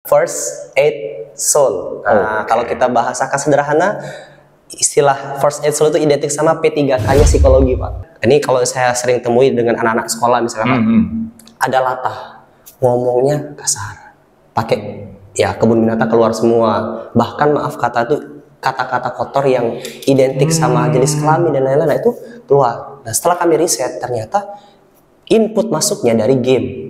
First Aid Soul. Nah, kalau kita bahasakan sederhana, istilah First Aid Soul itu identik sama P3K-nya psikologi, Pak. Ini kalau saya sering temui dengan anak-anak sekolah misalnya, Pak, ada latah, ngomongnya kasar, pakai ya kebun binatang keluar semua. Bahkan maaf kata itu kata-kata kotor yang identik sama jenis kelamin dan lain-lain, nah itu keluar. Nah, setelah kami riset, ternyata input masuknya dari game,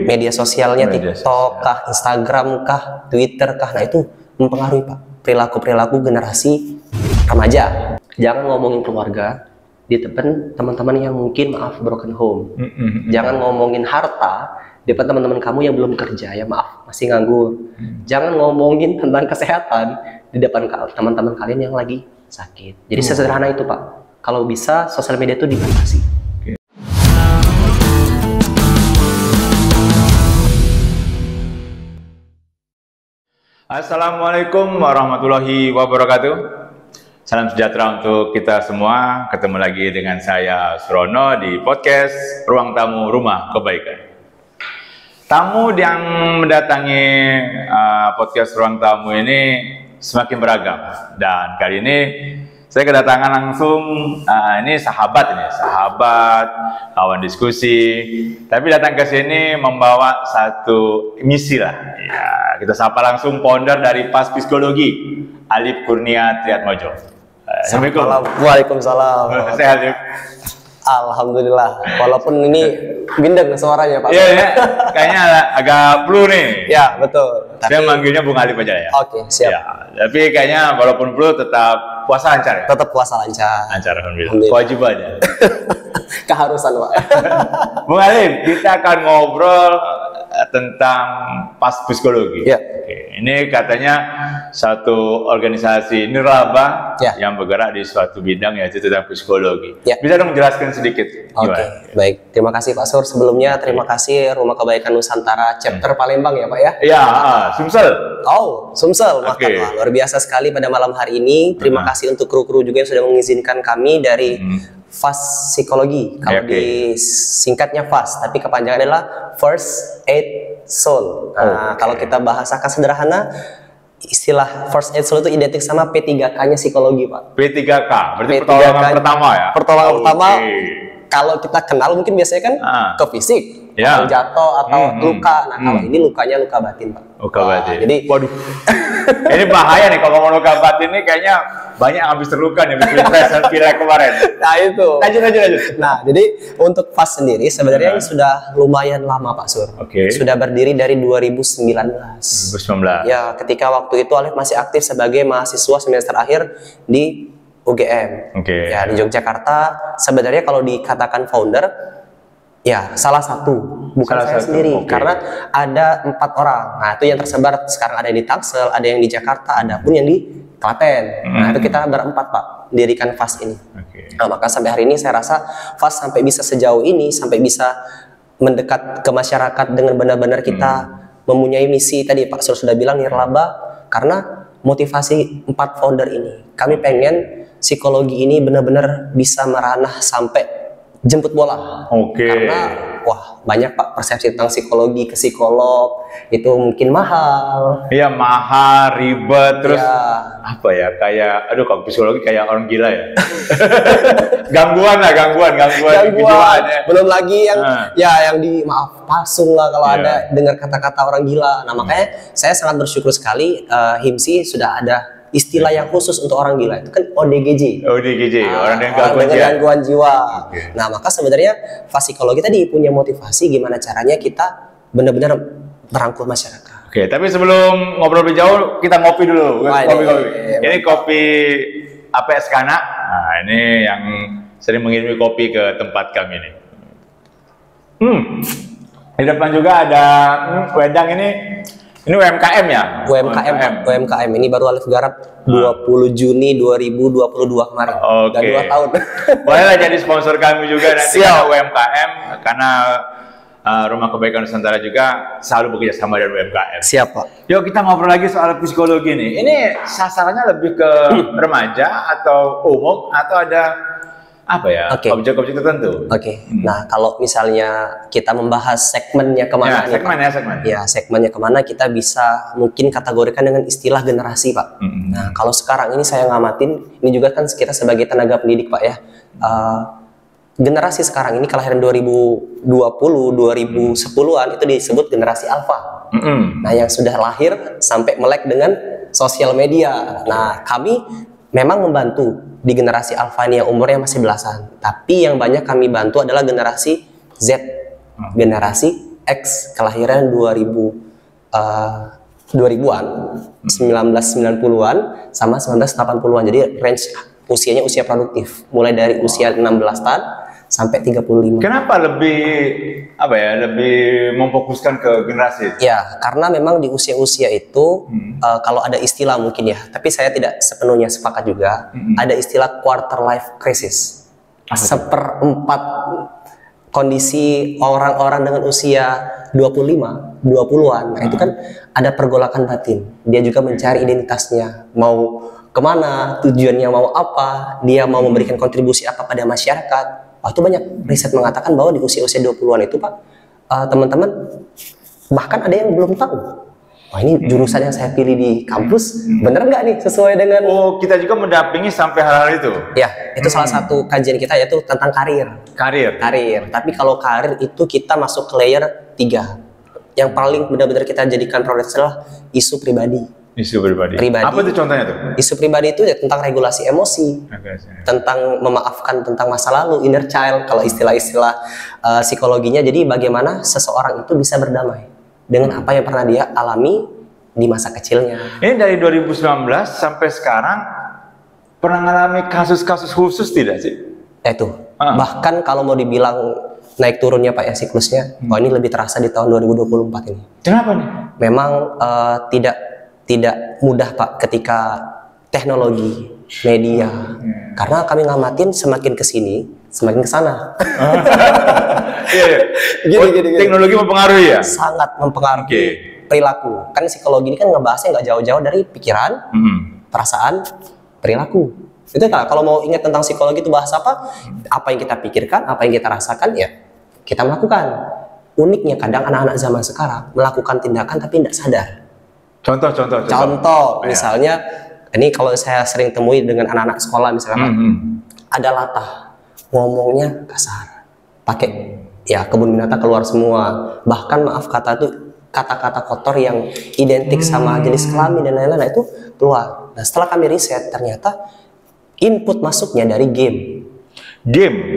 media sosialnya, TikTok kah, Instagram kah, Twitter kah, nah itu mempengaruhi, Pak, perilaku generasi remaja. Jangan ngomongin keluarga di depan teman-teman yang mungkin maaf broken home. Jangan ngomongin harta di depan teman-teman kamu yang belum kerja, ya maaf masih nganggur. Jangan ngomongin tentang kesehatan di depan teman-teman kalian yang lagi sakit. Jadi sesederhana itu, Pak. Kalau bisa sosial media itu dibatasi. Assalamualaikum warahmatullahi wabarakatuh. Salam sejahtera untuk kita semua. Ketemu lagi dengan saya Surono di podcast Ruang Tamu Rumah Kebaikan. Tamu yang mendatangi podcast Ruang Tamu ini semakin beragam. Dan kali ini saya kedatangan langsung ini sahabat, kawan diskusi. Tapi datang ke sini membawa satu misi lah. Ya, kita sapa langsung founder dari FAS Psikologi, Alif Kurnia Triatmojo. Assalamualaikum. Waalaikumsalam. Sehat, Alif? Alhamdulillah. Walaupun ini gendeng suaranya, Pak. Iya, ya. Kayaknya agak flu nih. Ya, betul. Saya manggilnya Bung Alif aja ya. Oke, siap. Ya, tapi kayaknya walaupun flu tetap puasa lancar ya? Tetap puasa lancar. Lancar, alhamdulillah. Kewajibannya. Keharusan, Pak. Bung Alif, kita akan ngobrol tentang FAS Psikologi. Ya. Oke, ini katanya satu organisasi nirlaba yang bergerak di suatu bidang yaitu tentang psikologi. Ya. Bisa dong jelaskan sedikit? Oke, baik. Terima kasih Pak Sur. Sebelumnya terima kasih Rumah Kebaikan Nusantara chapter Palembang ya Pak ya. Iya, Sumsel. Oh, Sumsel. Wah, luar biasa sekali pada malam hari ini. Terima kasih untuk kru-kru juga yang sudah mengizinkan kami dari FAS Psikologi. Kalau disingkatnya FAS, tapi kepanjangan adalah First Aid Soul. Nah, kalau kita bahasakan sederhana, istilah First Aid Soul itu identik sama P3K-nya psikologi, Pak. P3K, berarti pertolongan pertama ya? Pertolongan pertama, kalau kita kenal mungkin biasanya kan ke fisik, jatuh atau luka. Nah, kalau ini lukanya luka batin, Pak. Luka batin. Jadi, waduh, ini bahaya nih kalau ngomong luka batin ini, kayaknya banyak yang habis terluka nih pilek kemarin. Nah itu. Lanjut. Nah, jadi untuk FAS sendiri sebenarnya ini sudah lumayan lama, Pak Sur. Sudah berdiri dari 2019. Ya, ketika waktu itu Alif masih aktif sebagai mahasiswa semester akhir di UGM. Ya, di Yogyakarta. Sebenarnya kalau dikatakan founder, ya salah satu, bukan saya sendiri, karena ada 4 orang. Nah, itu yang tersebar sekarang, ada yang di Tangsel, ada yang di Jakarta, ada pun yang di Klaten. Nah, itu kita berempat, Pak, dirikan FAS ini. Nah, maka sampai hari ini saya rasa FAS sampai bisa sejauh ini, sampai bisa mendekat ke masyarakat dengan benar-benar kita mempunyai misi tadi Pak Sur sudah bilang nirlaba, karena motivasi 4 founder ini. Kami pengen psikologi ini benar-benar bisa meranah sampai jemput bola. Karena wah, banyak Pak persepsi tentang psikologi ke psikolog itu mungkin mahal. Iya, mahal, ribet, terus apa ya, kayak aduh, kalau psikologi kayak orang gila ya. gangguan kejiwaan ya. Belum lagi yang yang di maaf pasung lah kalau ada dengar kata-kata orang gila. Nah, makanya saya sangat bersyukur sekali HIMSI sudah ada istilah yang khusus untuk orang gila, itu kan ODGJ. Orang dengan gangguan jiwa. Nah, maka sebenarnya FAS Psikologi tadi punya motivasi gimana caranya kita benar-benar merangkul masyarakat. Tapi sebelum ngobrol lebih jauh, kita ngopi dulu. Ini kopi APS Kana. Nah, ini yang sering mengirimi kopi ke tempat kami nih. Di depan juga ada wedang ini. Ini UMKM ya? UMKM ini baru Alif garap 20 Juni 2022 kemarin. Udah 2 tahun. Bolehlah jadi sponsor kami juga nanti karena UMKM, karena Rumah Kebaikan Nusantara juga selalu bekerja sama dengan UMKM. Siap, Pak. Yuk kita ngobrol lagi soal psikologi nih. Ini sasarannya lebih ke remaja atau umum, atau ada apa ya, objek-objek tertentu. Nah, kalau misalnya kita membahas segmennya kemana segmennya kemana, kita bisa mungkin kategorikan dengan istilah generasi, Pak. Nah, kalau sekarang ini saya ngamatin, ini juga kan kita sebagai tenaga pendidik, Pak ya, generasi sekarang ini kelahiran 2020, 2010-an itu disebut generasi alfa. Nah, yang sudah lahir sampai melek dengan sosial media. Nah, kami memang membantu di generasi alfa ini yang umurnya masih belasan, tapi yang banyak kami bantu adalah generasi Z, generasi X kelahiran 2000-an, 1990-an sama 1980-an. Jadi range usianya usia produktif, mulai dari usia 16 tahun sampai 35. Kenapa lebih memfokuskan ke generasi? Ya, karena memang di usia-usia itu kalau ada istilah mungkin ya, tapi saya tidak sepenuhnya sepakat juga. Ada istilah quarter life crisis. Seperempat kondisi orang-orang dengan usia 25, 20-an. Nah, itu kan ada pergolakan batin. Dia juga mencari identitasnya, mau kemana, tujuannya mau apa, dia mau memberikan kontribusi apa pada masyarakat. Itu banyak riset mengatakan bahwa di usia-usia 20-an itu, Pak, teman-teman bahkan ada yang belum tahu. Ini jurusan yang saya pilih di kampus, bener nggak nih sesuai dengan... kita juga mendampingi sampai hal-hal itu? Ya, itu salah satu kajian kita, yaitu tentang karir. Tapi kalau karir itu kita masuk ke layer 3. Yang paling benar-benar kita jadikan prioritas adalah isu pribadi. Apa itu contohnya tuh? Isu pribadi itu ya tentang regulasi emosi, tentang memaafkan tentang masa lalu, inner child kalau istilah-istilah psikologinya. Jadi bagaimana seseorang itu bisa berdamai dengan apa yang pernah dia alami di masa kecilnya. Ini dari 2019 sampai sekarang pernah mengalami kasus-kasus khusus tidak sih? Itu bahkan kalau mau dibilang naik turunnya, Pak ya, siklusnya, ini lebih terasa di tahun 2024 ini. Kenapa nih? Memang tidak mudah, Pak, ketika teknologi, media, karena kami ngamatin semakin kesini, semakin kesana. Gini. Teknologi mempengaruhi ya? Sangat mempengaruhi perilaku. Kan psikologi ini kan ngebahasnya nggak jauh-jauh dari pikiran, perasaan, perilaku. Itu kan kalau mau ingat tentang psikologi itu bahas apa? Apa yang kita pikirkan, apa yang kita rasakan, ya kita melakukan. Uniknya kadang anak-anak zaman sekarang melakukan tindakan tapi tidak sadar. Contoh, misalnya ini kalau saya sering temui dengan anak-anak sekolah misalnya, ada latah, ngomongnya kasar, pakai ya kebun binatang keluar semua, bahkan maaf kata itu kata-kata kotor yang identik sama jenis kelamin dan lain-lain, itu keluar. Nah, setelah kami riset ternyata input masuknya dari game,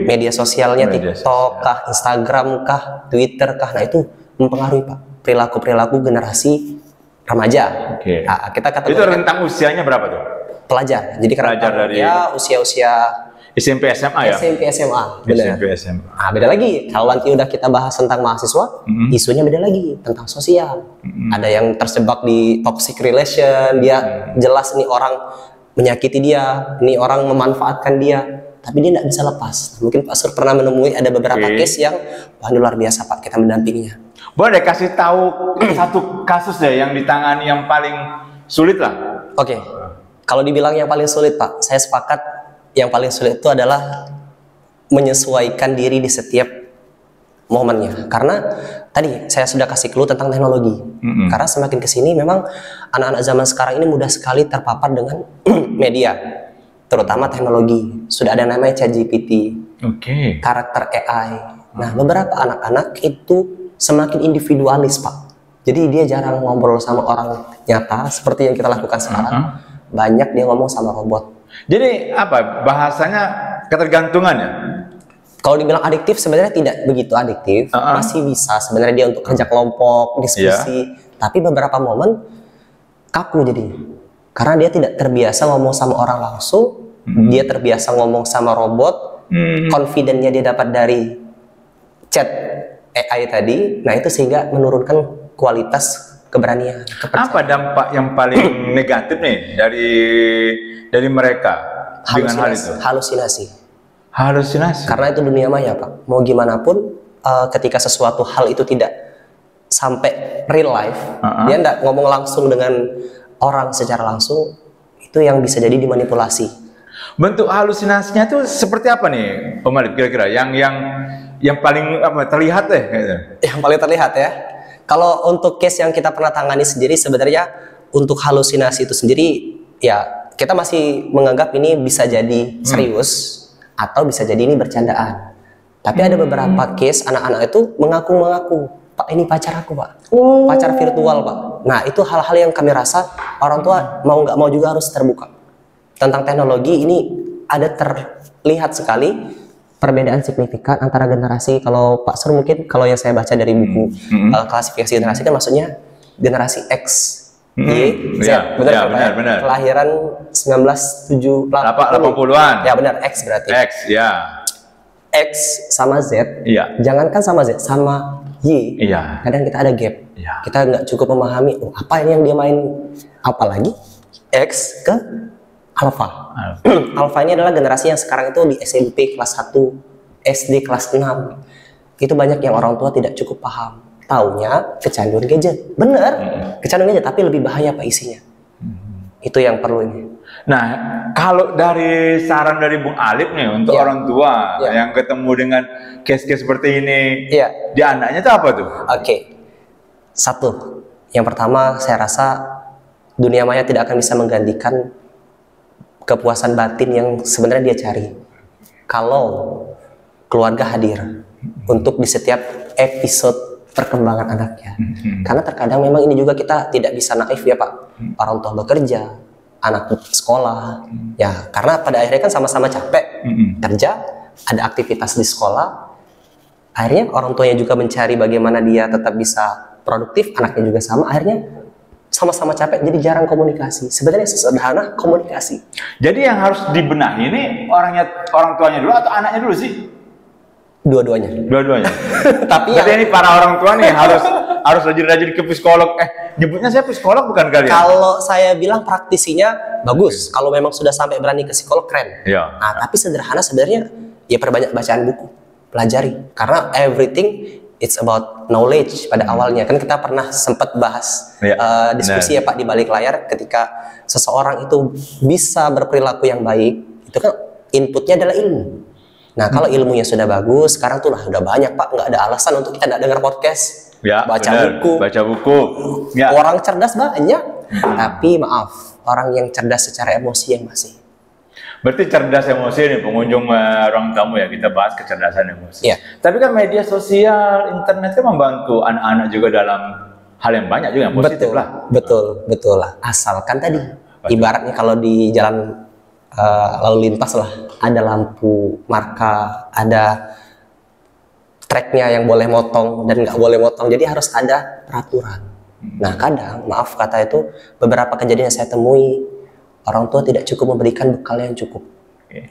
media sosialnya, TikTok kah, Instagram kah, Twitter kah. Nah, itu mempengaruhi, Pak, perilaku generasi remaja. Nah, kita katakan itu rentang usianya berapa tuh? Pelajar. Jadi pelajar dari usia-usia SMP SMA ya? SMP SMA. Benar. SMP SMA. Nah, beda lagi. Kalau nanti udah kita bahas tentang mahasiswa, isunya beda lagi tentang sosial. Ada yang terjebak di toxic relation, dia jelas nih orang menyakiti dia, nih orang memanfaatkan dia, tapi dia tidak bisa lepas. Mungkin Pak Sur pernah menemui ada beberapa case yang luar biasa, Pak, kita mendampinginya. Boleh kasih tahu satu kasus deh yang ditangani yang paling sulit lah. Kalau dibilang yang paling sulit, Pak, saya sepakat yang paling sulit itu adalah menyesuaikan diri di setiap momennya. Karena tadi saya sudah kasih clue tentang teknologi. Karena semakin kesini memang anak-anak zaman sekarang ini mudah sekali terpapar dengan media, terutama teknologi. Sudah ada namanya ChatGPT, karakter AI. Nah, beberapa anak-anak itu semakin individualis, Pak. Jadi dia jarang ngobrol sama orang nyata seperti yang kita lakukan sekarang. Banyak dia ngomong sama robot. Jadi apa bahasanya, ketergantungannya? Kalau dibilang adiktif sebenarnya tidak begitu adiktif. Masih bisa sebenarnya dia untuk kerja kelompok, diskusi. Tapi beberapa momen kaku jadinya. Karena dia tidak terbiasa ngomong sama orang langsung. Dia terbiasa ngomong sama robot. Confidence-nya dia dapat dari chat AI tadi. Nah, itu sehingga menurunkan kualitas keberanian. Apa dampak yang paling negatif nih dari mereka dengan hal itu? Halusinasi. Karena itu dunia maya, Pak. Mau gimana pun, ketika sesuatu hal itu tidak sampai real life, dia tidak ngomong langsung dengan orang secara langsung, itu yang bisa jadi dimanipulasi. Bentuk halusinasinya tuh seperti apa nih, Om Alif kira-kira? Yang paling terlihat deh. Gitu. Yang paling terlihat ya. Kalau untuk case yang kita pernah tangani sendiri, sebenarnya untuk halusinasi itu sendiri, ya kita masih menganggap ini bisa jadi serius atau bisa jadi ini bercandaan. Tapi ada beberapa case anak-anak itu mengaku-mengaku, Pak ini pacar aku Pak, pacar virtual Pak. Nah itu hal-hal yang kami rasa orang tua mau nggak mau juga harus terbuka. Tentang teknologi ini ada terlihat sekali perbedaan signifikan antara generasi. Kalau Pak Sur mungkin kalau yang saya baca dari buku klasifikasi generasi kan maksudnya generasi X, Y, Z, benar. Kelahiran 80-an. Ya benar, X berarti. X, ya. X sama Z. Iya. Jangankan sama Z, sama Y. Iya. Kadang kita ada gap. Iya. Kita nggak cukup memahami apa ini yang dia main, apalagi X ke Alpha. Alpha ini adalah generasi yang sekarang itu di SMP kelas 1, SD kelas 6. Itu banyak yang orang tua tidak cukup paham. Taunya kecanduan gadget. Bener, kecanduan gadget, tapi lebih bahaya Pak isinya. Itu yang perlu ini. Nah, kalau dari saran dari Bung Alif nih untuk orang tua yang ketemu dengan case-case seperti ini, di anaknya itu apa tuh? Oke. Satu, yang pertama saya rasa dunia maya tidak akan bisa menggantikan kepuasan batin yang sebenarnya dia cari. Kalau keluarga hadir untuk di setiap episode perkembangan anaknya. Karena terkadang memang ini juga kita tidak bisa naif ya Pak. Orang tua bekerja, anak sekolah, ya karena pada akhirnya kan sama-sama capek kerja, ada aktivitas di sekolah. Akhirnya orang tuanya juga mencari bagaimana dia tetap bisa produktif, anaknya juga sama. Akhirnya sama-sama capek, jadi jarang komunikasi. Sebenarnya sesederhana komunikasi. Jadi yang harus dibenahi ini orang tuanya dulu atau anaknya dulu sih? Dua-duanya. Dua-duanya. Tapi berarti ini para orang tua nih harus rajin-rajin ke psikolog. Nyebutnya saya psikolog bukan kali ya? Kalau saya bilang praktisinya bagus. Kalau memang sudah sampai berani ke psikolog keren. Ya. Nah, tapi sederhana sebenarnya ya perbanyak bacaan buku, pelajari. Karena everything it's about knowledge pada awalnya. Kan kita pernah sempat bahas diskusi ya Pak di balik layar ketika seseorang itu bisa berperilaku yang baik, itu kan inputnya adalah ilmu. Nah kalau ilmunya sudah bagus, sekarang tuh udah banyak Pak, nggak ada alasan untuk kita nggak dengar podcast, baca buku. Ya. Orang cerdas banyak, tapi maaf, orang yang cerdas secara emosi yang masih. Berarti cerdas emosi nih pengunjung ruang tamu ya, kita bahas kecerdasan emosi. Ya. Tapi kan media sosial, internet kan membantu anak-anak juga dalam hal yang banyak juga yang positif lah. Betul lah. Asalkan tadi, ibaratnya kalau di jalan lalu lintas lah, ada lampu marka, ada tracknya yang boleh motong dan nggak boleh motong, jadi harus ada peraturan. Nah kadang, maaf kata itu, beberapa kejadian yang saya temui, orang tua tidak cukup memberikan bekal yang cukup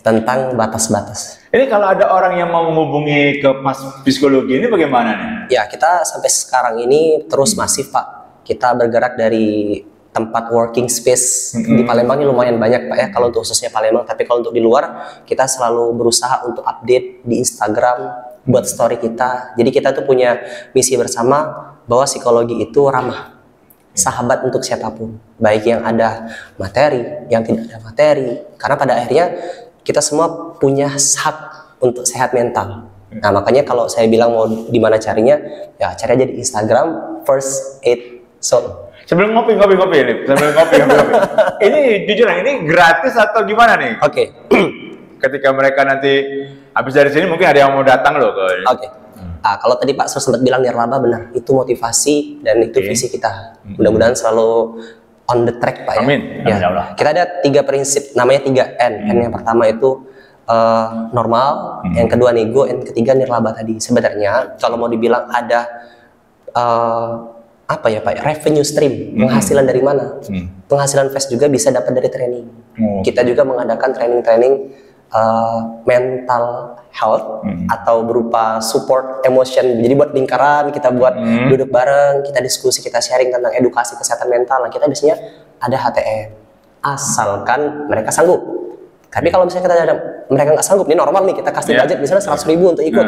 tentang batas-batas. Ini kalau ada orang yang mau menghubungi ke psikologi ini bagaimana nih? Ya kita sampai sekarang ini terus masif Pak, kita bergerak dari tempat working space di Palembang ini lumayan banyak Pak ya, kalau untuk khususnya Palembang. Tapi kalau untuk di luar, kita selalu berusaha untuk update di Instagram, buat story kita. Jadi kita tuh punya misi bersama bahwa psikologi itu ramah, sahabat untuk siapapun, baik yang ada materi, yang tidak ada materi. Karena pada akhirnya kita semua punya hak untuk sehat mental. Nah makanya kalau saya bilang mau di mana carinya, ya cari aja di Instagram First Aid Soul. Sebelum ngopi nih, ini jujur ini gratis atau gimana nih? Oke. Ketika mereka nanti habis dari sini mungkin ada yang mau datang loh. Oke. Kalau tadi Pak Sur sempat bilang nirlaba, benar, itu motivasi dan itu visi kita. Mudah-mudahan selalu on the track Pak ya. Amin. Ya. Allah. Kita ada 3 prinsip, namanya 3 N. N yang pertama itu normal, yang kedua nego, yang ketiga nirlaba tadi. Sebenarnya kalau mau dibilang ada apa ya Pak, revenue stream, penghasilan dari mana? Penghasilan Fest juga bisa dapat dari training. Kita juga mengadakan training-training mental health atau berupa support emotion. Jadi buat lingkaran, kita buat duduk bareng, kita diskusi, kita sharing tentang edukasi kesehatan mental. Nah, kita biasanya ada HTM, asalkan mereka sanggup. Tapi kalau misalnya kita mereka nggak sanggup, ini normal nih, kita kasih budget misalnya 100.000 untuk ikut.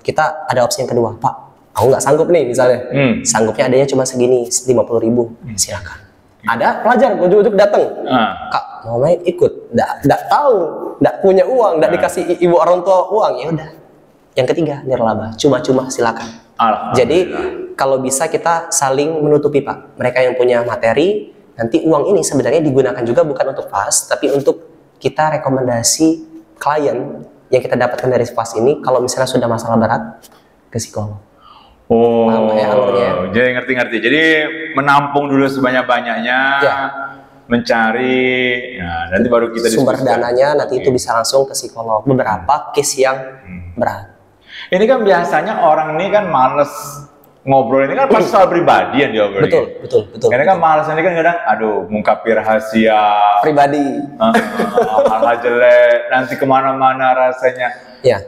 Kita ada opsi yang kedua, Pak, aku nggak sanggup nih misalnya, sanggupnya adanya cuma segini, 50.000, silakan. Ada pelajar ujuk-ujuk datang, Kak mau main ikut, nggak tahu, nggak punya uang, nggak dikasih ibu orang tua uang, ya udah. Yang ketiga nirlaba, cuma-cuma silakan. Jadi kalau bisa kita saling menutupi Pak. Mereka yang punya materi, nanti uang ini sebenarnya digunakan juga bukan untuk FAS, tapi untuk kita rekomendasi klien yang kita dapatkan dari FAS ini kalau misalnya sudah masalah berat ke psikolog. Oh, jadi ngerti-ngerti. Jadi menampung dulu sebanyak-banyaknya, mencari, nah, nanti baru kita sumber dananya, nanti itu bisa langsung ke psikolog. Beberapa case yang berat. Ini kan biasanya orang ini kan males ngobrol, ini kan pasti soal pribadi yang diobrolin. Betul. Karena kan males ini kan kadang, aduh, mengungkapi rahasia pribadi, hal-hal jelek, nanti kemana-mana rasanya. Ya.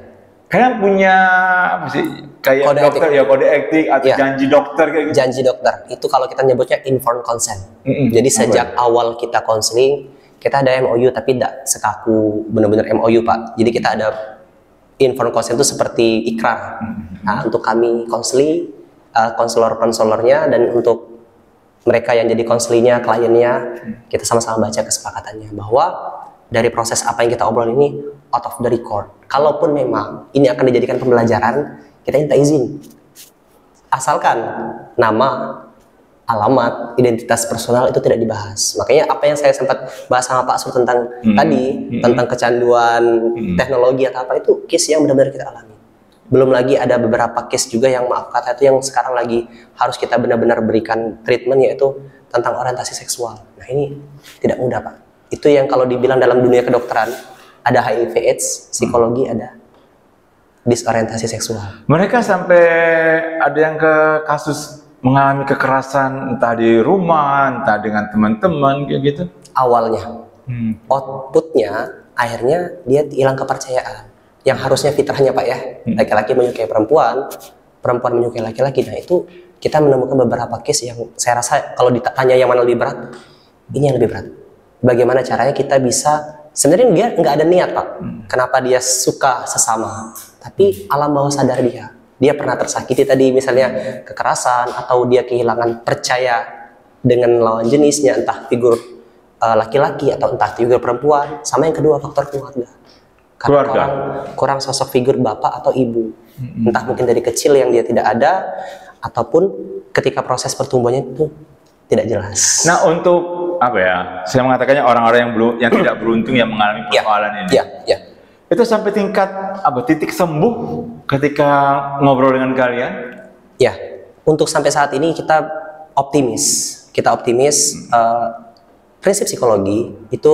Kalian punya apa sih? Kayak kode dokter etik. Ya, kode etik atau janji dokter kayak gitu. Janji dokter itu kalau kita nyebutnya informed consent. Jadi sejak awal kita konseling, kita ada MOU tapi tidak sekaku benar-benar MOU Pak. Jadi kita ada informed consent itu seperti ikrar. Nah, untuk kami konseling, konselor-konselornya dan untuk mereka yang jadi konselingnya, kliennya, kita sama-sama baca kesepakatannya bahwa dari proses apa yang kita obrol ini out of the record. Kalaupun memang ini akan dijadikan pembelajaran, kita minta izin. Asalkan nama, alamat, identitas personal itu tidak dibahas. Makanya apa yang saya sempat bahas sama Pak Sur tentang tentang kecanduan teknologi atau apa itu case yang benar-benar kita alami. Belum lagi ada beberapa case juga yang maaf kata itu yang sekarang lagi harus kita benar-benar berikan treatment, yaitu tentang orientasi seksual. Nah ini tidak mudah Pak. Itu yang kalau dibilang dalam dunia kedokteran ada HIV/AIDS, psikologi ada disorientasi seksual. Mereka sampai ada yang ke kasus mengalami kekerasan entah di rumah, entah dengan teman-teman kayak gitu. Awalnya, outputnya akhirnya dia hilang kepercayaan. Yang harusnya fitrahnya Pak ya, laki-laki menyukai perempuan, perempuan menyukai laki-laki. Nah itu kita menemukan beberapa case yang saya rasa kalau ditanya yang mana lebih berat, ini yang lebih berat. Bagaimana caranya kita bisa, sebenarnya dia nggak ada niat Pak, kenapa dia suka sesama, tapi alam bawah sadar dia pernah tersakiti tadi misalnya kekerasan, atau dia kehilangan percaya dengan lawan jenisnya, entah figur laki-laki atau entah figur perempuan. Sama yang kedua faktor keluarga, karena kurang sosok figur bapak atau ibu, entah mungkin dari kecil yang dia tidak ada, ataupun ketika proses pertumbuhannya itu tidak jelas. Nah untuk apa ya, saya mengatakannya orang-orang yang tidak beruntung yang mengalami persoalan ini. Itu sampai tingkat apa, titik sembuh ketika ngobrol dengan kalian? Ya, untuk sampai saat ini kita optimis. Prinsip psikologi itu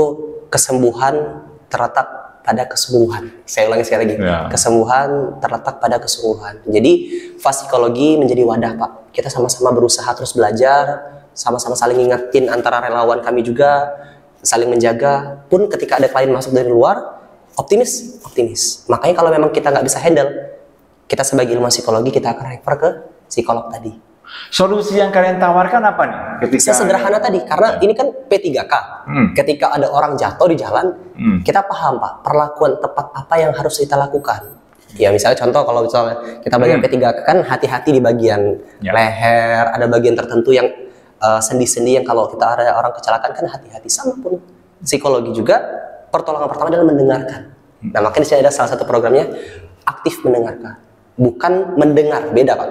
kesembuhan terletak pada kesungguhan. Saya ulangi sekali lagi, kesembuhan terletak pada kesungguhan. Jadi FAS psikologi menjadi wadah Pak. Kita sama-sama berusaha terus belajar, sama-sama saling ngingetin antara relawan kami juga, saling menjaga. Pun ketika ada klien masuk dari luar, optimis. Makanya kalau memang kita nggak bisa handle, kita sebagai ilmuwan psikologi kita akan refer ke psikolog tadi. Solusi yang kalian tawarkan apa nih? Ketika sederhana tadi, karena ini kan P3K. Ketika ada orang jatuh di jalan, kita paham Pak, perlakuan tepat apa yang harus kita lakukan. Ya misalnya contoh kalau misalnya kita bagian P3K kan hati-hati di bagian leher, ada bagian tertentu yang sendi-sendi yang kalau kita ada orang kecelakaan kan hati-hati. Sama pun psikologi juga, pertolongan pertama adalah mendengarkan. Nah makanya di sini ada salah satu programnya aktif mendengarkan, bukan mendengar, beda Pak.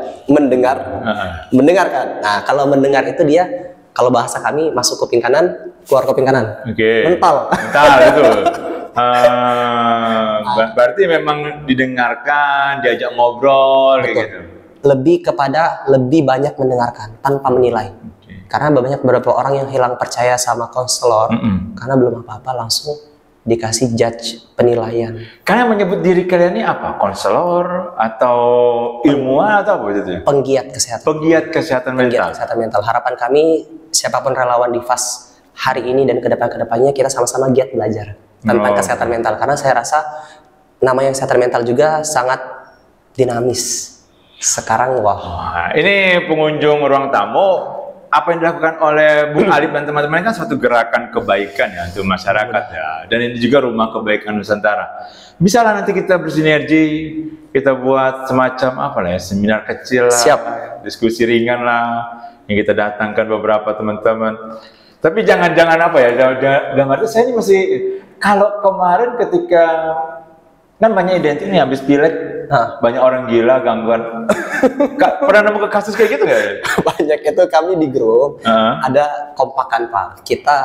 Mendengarkan. Nah kalau mendengar itu dia, kalau bahasa kami masuk kuping kanan, keluar kuping kanan. Mental itu. Berarti memang didengarkan, diajak ngobrol kayak gitu. Lebih kepada lebih banyak mendengarkan tanpa menilai. Karena banyak beberapa orang yang hilang percaya sama konselor karena belum apa-apa langsung dikasih judge penilaian. Kalian menyebut diri kalian ini apa? Konselor atau ilmuwan atau apa itu? Penggiat kesehatan. Penggiat kesehatan mental. Penggiat kesehatan mental. Harapan kami siapapun relawan di FAS hari ini dan kedepannya kita sama-sama giat belajar tentang kesehatan mental. Karena saya rasa nama yang kesehatan mental juga sangat dinamis. Sekarang ini pengunjung ruang tamu. Apa yang dilakukan oleh Bung Alif dan teman-teman kan suatu gerakan kebaikan ya untuk masyarakat ya. Dan ini juga Rumah Kebaikan Nusantara. Misalnya nanti kita bersinergi, kita buat semacam apa lah ya, seminar kecil lah, diskusi ringan lah, yang kita datangkan beberapa teman-teman. Tapi jangan-jangan apa ya? Dalam arti saya ini masih, kalau kemarin ketika kan banyak identik nih habis pileg, banyak orang gila, gangguan. Pernah nemu kasus kayak gitu nggak? Banyak itu kami di grup ada kompakan Pak. Kita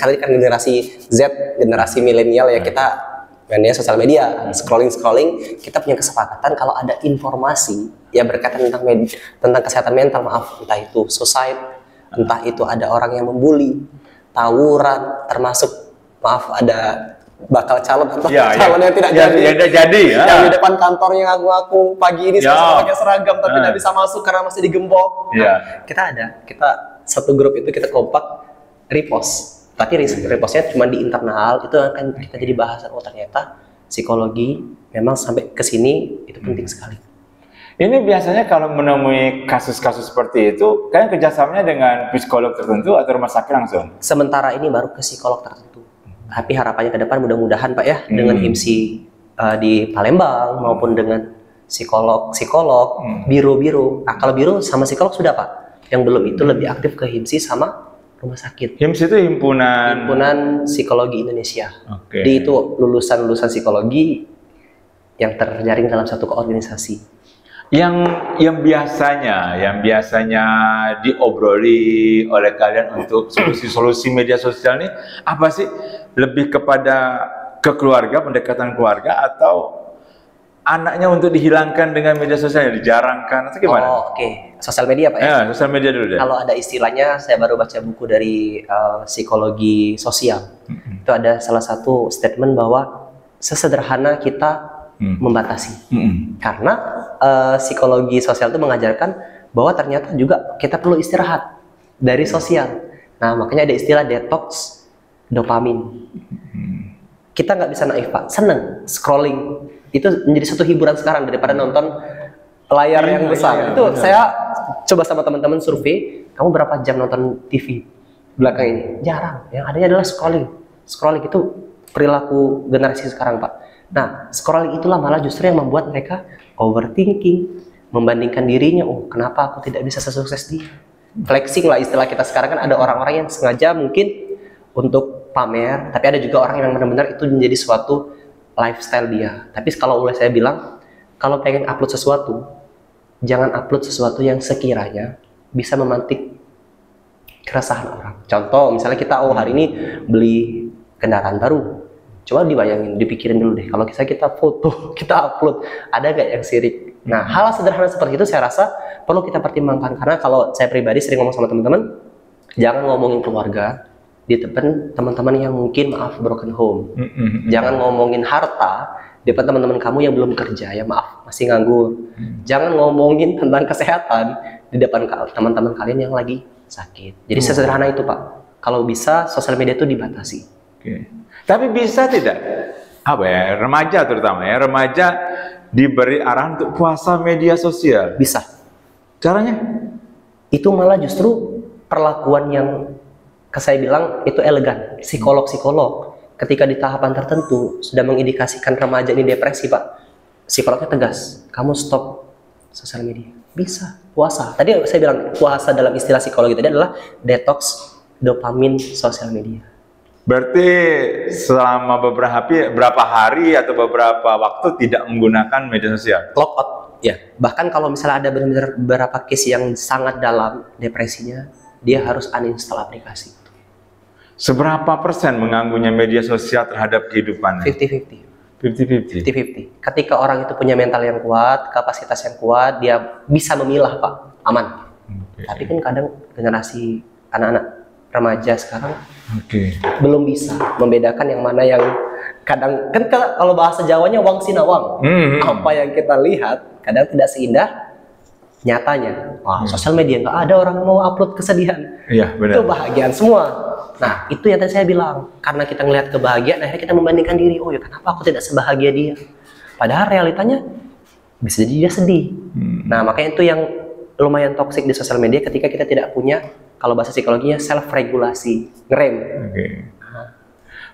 karena kan generasi Z, generasi milenial ya, kita mainnya sosial media, scrolling, kita punya kesepakatan kalau ada informasi yang berkaitan tentang kesehatan mental, maaf, entah itu suicide, entah itu ada orang yang membuli, tawuran, termasuk maaf ada bakal calon atau calon yang tidak jadi, yang di depan kantornya ngaku-ngaku pagi ini saya pakai seragam tapi tidak bisa masuk karena masih digembok. Kita satu grup itu kita kompak repost. Tapi repostnya cuma di internal, itu akan kita jadi bahasan. Oh ternyata psikologi memang sampai ke sini itu penting sekali. Ini biasanya kalau menemui kasus-kasus seperti itu, kalian kerjasamanya dengan psikolog tertentu atau rumah sakit langsung? Sementara ini baru ke psikolog tertentu. Tapi harapannya ke depan mudah-mudahan Pak ya, dengan HIMSI di Palembang maupun dengan psikolog, biro. Nah kalau biro sama psikolog sudah Pak. Yang belum itu lebih aktif ke HIMSI sama rumah sakit. HIMSI itu himpunan psikologi Indonesia. Jadi itu lulusan psikologi yang terjaring dalam satu organisasi. Yang biasanya diobroli oleh kalian untuk solusi-solusi media sosial ini apa sih? Lebih kepada keluarga, pendekatan keluarga, atau anaknya untuk dihilangkan dengan media sosial, dijarangkan atau gimana? Sosial media Pak ya? Ya, sosial media dulu deh. Kalau ada istilahnya, saya baru baca buku dari psikologi sosial. Itu ada salah satu statement bahwa sesederhana kita membatasi. Karena psikologi sosial itu mengajarkan bahwa ternyata juga kita perlu istirahat dari sosial. Nah, makanya ada istilah detox dopamin. Kita nggak bisa naif Pak, seneng scrolling. Itu menjadi satu hiburan sekarang daripada nonton layar yang besar. Saya coba sama teman-teman survei, kamu berapa jam nonton TV belakang ini? Jarang. Yang adanya adalah scrolling. Scrolling itu perilaku generasi sekarang Pak. Nah, scrolling itulah malah justru yang membuat mereka overthinking, membandingkan dirinya, oh kenapa aku tidak bisa sesukses dia? Flexing lah istilah kita sekarang, kan ada orang-orang yang sengaja mungkin untuk pamer, tapi ada juga orang yang benar-benar itu menjadi suatu lifestyle dia. Tapi kalau boleh saya bilang, kalau pengen upload sesuatu, jangan upload sesuatu yang sekiranya bisa memantik keresahan orang. Contoh, misalnya kita hari ini beli kendaraan baru. Coba dibayangin, dipikirin dulu deh. Kalau kita foto, kita upload, ada nggak yang sirik? Nah, hal sederhana seperti itu saya rasa perlu kita pertimbangkan. Karena kalau saya pribadi sering ngomong sama teman-teman, jangan ngomongin keluarga di depan teman-teman yang mungkin maaf broken home. Jangan ngomongin harta di depan teman-teman kamu yang belum kerja, ya maaf masih nganggur. Jangan ngomongin tentang kesehatan di depan teman-teman kalian yang lagi sakit. Jadi sesederhana itu Pak. Kalau bisa sosial media itu dibatasi. Tapi bisa tidak? Remaja terutama ya, remaja diberi arahan untuk puasa media sosial. Bisa. Caranya? Itu malah justru perlakuan yang saya bilang itu elegan. Psikolog ketika di tahapan tertentu sudah mengindikasikan remaja ini depresi Pak, psikolognya tegas, kamu stop sosial media. Bisa, puasa. Tadi saya bilang puasa dalam istilah psikologi tadi adalah detox dopamin sosial media. Berarti selama beberapa hari atau beberapa waktu tidak menggunakan media sosial? Lock out, ya. Bahkan kalau misalnya ada benar-benar beberapa case yang sangat dalam depresinya, dia harus uninstall aplikasi. Seberapa persen mengganggunya media sosial terhadap kehidupannya? 50-50. Ketika orang itu punya mental yang kuat, kapasitas yang kuat, dia bisa memilah Pak, aman. Tapi kan kadang generasi anak-anak remaja sekarang belum bisa membedakan yang mana yang kadang kan kalau bahasa Jawanya wang sinawang. Apa yang kita lihat kadang tidak seindah nyatanya. Wah, sosial media nggak ada orang mau upload kesedihan. Iya, benar. Itu bahagiaan semua. Nah, itu yang tadi saya bilang. Karena kita ngelihat kebahagiaan, akhirnya kita membandingkan diri. Oh ya, kenapa aku tidak sebahagia dia? Padahal realitanya bisa jadi dia sedih. Nah, makanya itu yang lumayan toksik di sosial media ketika kita tidak punya, kalau bahasa psikologinya self-regulasi, ngerem.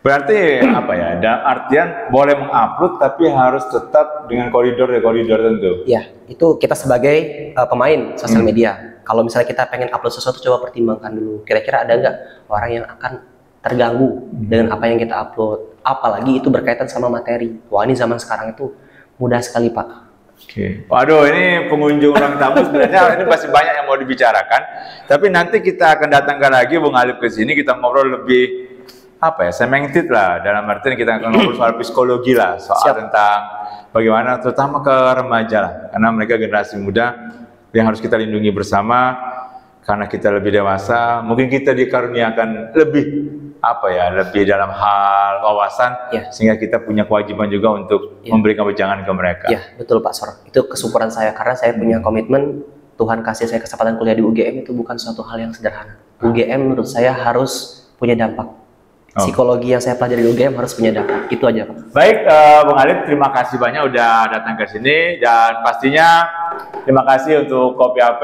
Berarti apa ya? Dalam artian boleh mengupload tapi harus tetap dengan koridor tentu. Ya, itu kita sebagai pemain sosial media. kalau misalnya kita pengen upload sesuatu, coba pertimbangkan dulu. Kira-kira ada nggak orang yang akan terganggu dengan apa yang kita upload? Apalagi itu berkaitan sama materi. Wah, ini zaman sekarang itu mudah sekali, Pak. Oke. Waduh, ini pengunjung ruang tamu sebenarnya ini masih banyak yang mau dibicarakan. Tapi nanti kita akan datangkan lagi Bung Alif ke sini, kita ngobrol lebih cemented lah, dalam artian kita akan ngobrol soal psikologi lah, soal tentang bagaimana terutama ke remaja lah, karena mereka generasi muda yang harus kita lindungi bersama, karena kita lebih dewasa, mungkin kita dikaruniakan lebih lebih dalam hal wawasan, sehingga kita punya kewajiban juga untuk memberikan wejangan ke mereka. Ya, betul Pak Sor, itu kesyukuran saya karena saya punya komitmen, Tuhan kasih saya kesempatan kuliah di UGM itu bukan suatu hal yang sederhana. UGM menurut saya harus punya dampak. Psikologi yang saya pelajari di UGM harus punya dampak. Itu aja, Pak. Baik, Bung Alif, terima kasih banyak udah datang ke sini, dan pastinya terima kasih untuk Kopi AP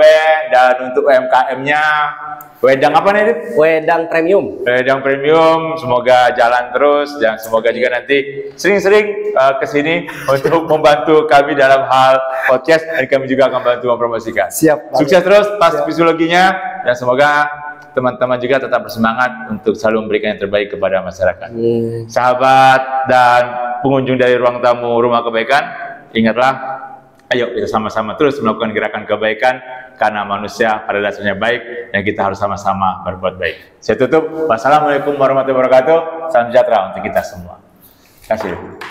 dan untuk UMKM-nya. Wedang apa nih, Dit? Wedang Premium. Wedang Premium, semoga jalan terus dan semoga juga nanti sering-sering ke sini untuk membantu kami dalam hal podcast, dan kami juga akan bantu mempromosikan. Siap. Sukses terus pas psikologinya, dan semoga teman-teman juga tetap bersemangat untuk selalu memberikan yang terbaik kepada masyarakat. Sahabat dan pengunjung dari ruang tamu Rumah Kebaikan, ingatlah, ayo kita sama-sama terus melakukan gerakan kebaikan, karena manusia pada dasarnya baik dan kita harus sama-sama berbuat baik. Saya tutup. Wassalamualaikum warahmatullahi wabarakatuh. Salam sejahtera untuk kita semua. Terima kasih.